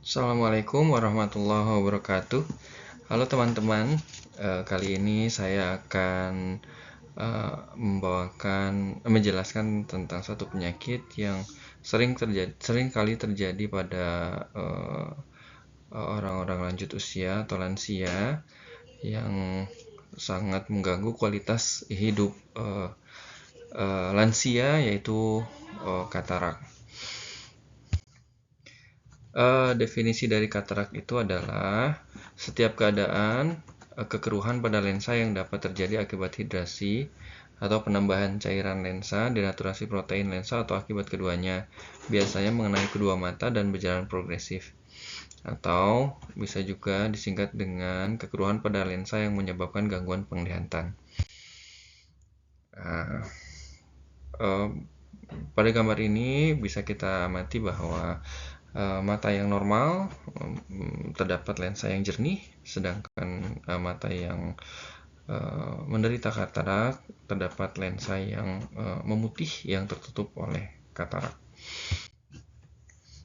Assalamualaikum warahmatullahi wabarakatuh. Halo teman-teman, kali ini saya akan menjelaskan tentang satu penyakit yang sering kali terjadi pada orang-orang lanjut usia atau lansia yang sangat mengganggu kualitas hidup lansia, yaitu katarak. Definisi dari katarak itu adalah setiap keadaan kekeruhan pada lensa yang dapat terjadi akibat hidrasi atau penambahan cairan lensa, denaturasi protein lensa, atau akibat keduanya, biasanya mengenai kedua mata dan berjalan progresif. Atau bisa juga disingkat dengan kekeruhan pada lensa yang menyebabkan gangguan penglihatan. Pada gambar ini bisa kita amati bahwa mata yang normal terdapat lensa yang jernih, sedangkan mata yang menderita katarak terdapat lensa yang memutih yang tertutup oleh katarak.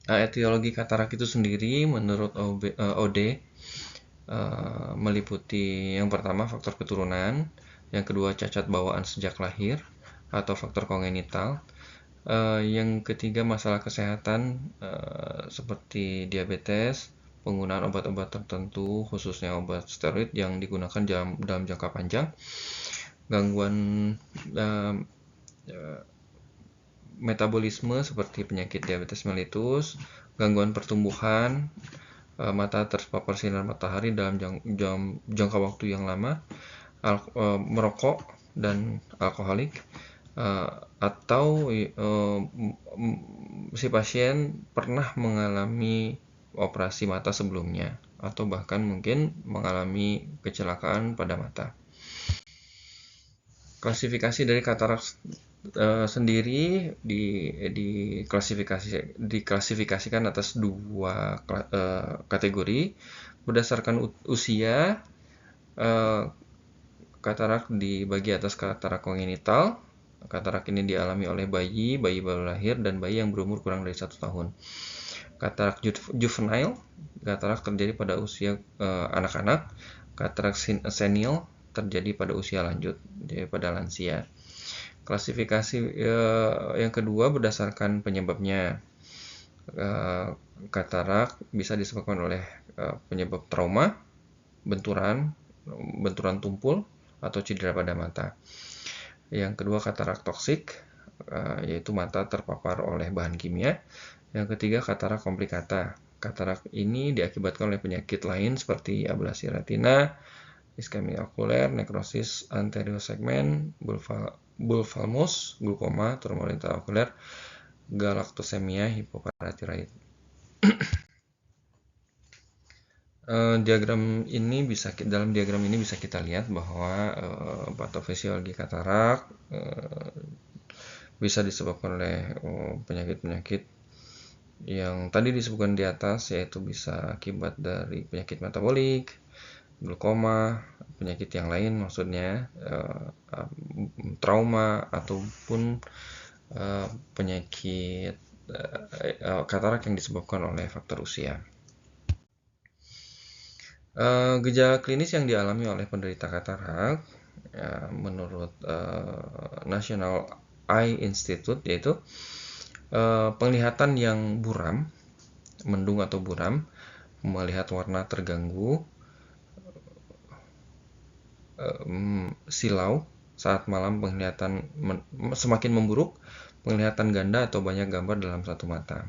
Etiologi katarak itu sendiri menurut OD meliputi yang pertama faktor keturunan, yang kedua cacat bawaan sejak lahir atau faktor kongenital, yang ketiga masalah kesehatan seperti diabetes, penggunaan obat-obat tertentu khususnya obat steroid yang digunakan dalam jangka panjang, gangguan metabolisme seperti penyakit diabetes mellitus, gangguan pertumbuhan, mata terpapar sinar matahari dalam jangka waktu yang lama, merokok dan alkoholik, atau si pasien pernah mengalami operasi mata sebelumnya, atau bahkan mungkin mengalami kecelakaan pada mata. Klasifikasi dari katarak sendiri diklasifikasikan atas dua kategori berdasarkan usia. Katarak dibagi atas katarak kongenital. Katarak ini dialami oleh bayi baru lahir, dan bayi yang berumur kurang dari 1 tahun. Katarak juvenile, katarak terjadi pada usia anak-anak. Katarak senil terjadi pada usia lanjut, jadi pada lansia. Klasifikasi yang kedua berdasarkan penyebabnya. Katarak bisa disebabkan oleh penyebab trauma, benturan tumpul, atau cedera pada mata. Yang kedua katarak toksik, yaitu mata terpapar oleh bahan kimia. Yang ketiga katarak komplikata. Katarak ini diakibatkan oleh penyakit lain seperti ablasi retina, iskemia okuler, nekrosis anterior segmen, bulfalmus, glukoma, tumor intraokuler, galaktosemia, hipoparathyroid. Dalam diagram ini bisa kita lihat bahwa patofisiologi katarak bisa disebabkan oleh penyakit-penyakit yang tadi disebutkan di atas, yaitu bisa akibat dari penyakit metabolik, glukoma, penyakit yang lain maksudnya, trauma, ataupun penyakit katarak yang disebabkan oleh faktor usia. Gejala klinis yang dialami oleh penderita katarak menurut National Eye Institute yaitu penglihatan yang buram, mendung atau buram, melihat warna terganggu, silau saat malam, penglihatan semakin memburuk, penglihatan ganda atau banyak gambar dalam satu mata.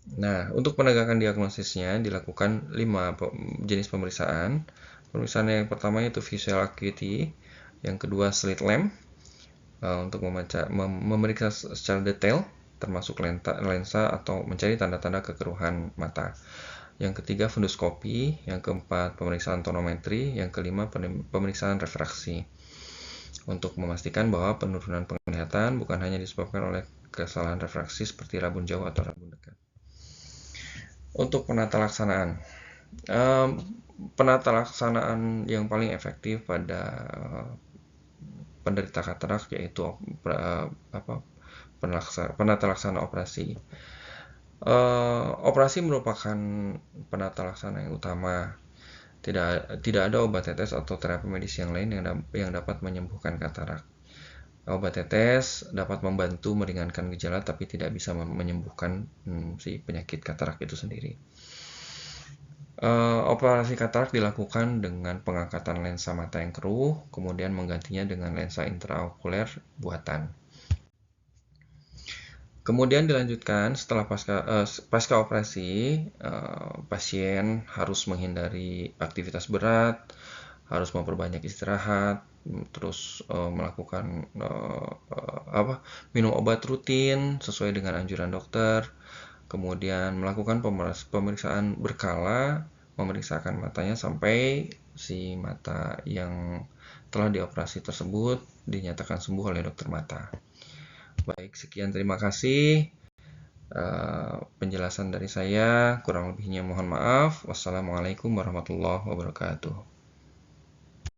Nah, untuk penegakan diagnosisnya dilakukan 5 jenis pemeriksaan. Pemeriksaan yang pertama itu visual acuity, yang kedua slit lamp untuk memeriksa secara detail termasuk lensa atau mencari tanda-tanda kekeruhan mata. Yang ketiga fundoskopi, yang keempat pemeriksaan tonometri, yang kelima pemeriksaan refraksi untuk memastikan bahwa penurunan penglihatan bukan hanya disebabkan oleh kesalahan refraksi seperti rabun jauh atau rabun dekat. Untuk penata laksanaan yang paling efektif pada penderita katarak yaitu penata laksana operasi. Operasi merupakan penata laksana yang utama. Tidak ada obat tetes atau terapi medis yang lain yang dapat menyembuhkan katarak. Obat tetes dapat membantu meringankan gejala tapi tidak bisa menyembuhkan si penyakit katarak itu sendiri. Operasi katarak dilakukan dengan pengangkatan lensa mata yang keruh, kemudian menggantinya dengan lensa intraokuler buatan. Kemudian dilanjutkan setelah pasca operasi, pasien harus menghindari aktivitas berat, harus memperbanyak istirahat, terus melakukan minum obat rutin sesuai dengan anjuran dokter, kemudian melakukan pemeriksaan berkala, memeriksakan matanya sampai si mata yang telah dioperasi tersebut dinyatakan sembuh oleh dokter mata. Baik, sekian, terima kasih penjelasan dari saya. Kurang lebihnya mohon maaf. Wassalamualaikum warahmatullahi wabarakatuh.